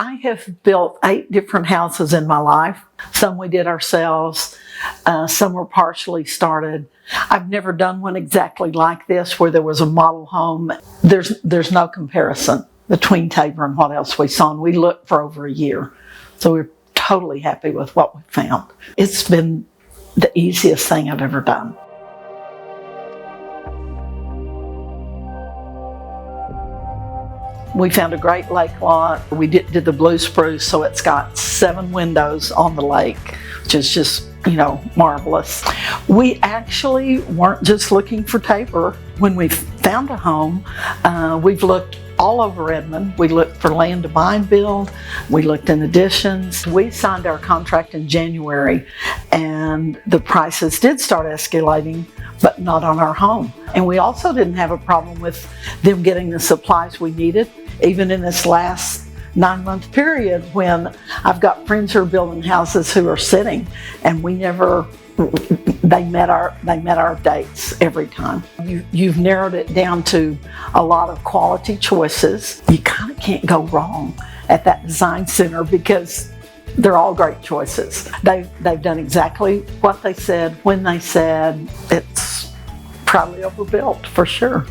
I have built 8 different houses in my life. Some we did ourselves, some were partially started. I've never done one exactly like this where there was a model home. There's no comparison between Tabor and what else we saw, and we looked for over a year. So we're totally happy with what we found. It's been the easiest thing I've ever done. We found a great lake lot. We did the Bea Sprouse, so it's got 7 windows on the lake, which is just, marvelous. We actually weren't just looking for Tabor. When we found a home, we've looked all over Edmond. We looked for land to buy and build. We looked in additions. We signed our contract in January, and the prices did start escalating, but not on our home. And we also didn't have a problem with them getting the supplies we needed, even in this last 9-month period when I've got friends who are building houses who are sitting, and they met our dates every time. You've narrowed it down to a lot of quality choices. You kind of can't go wrong at that design center because they're all great choices. They've done exactly what they said when they said. It's probably overbuilt for sure.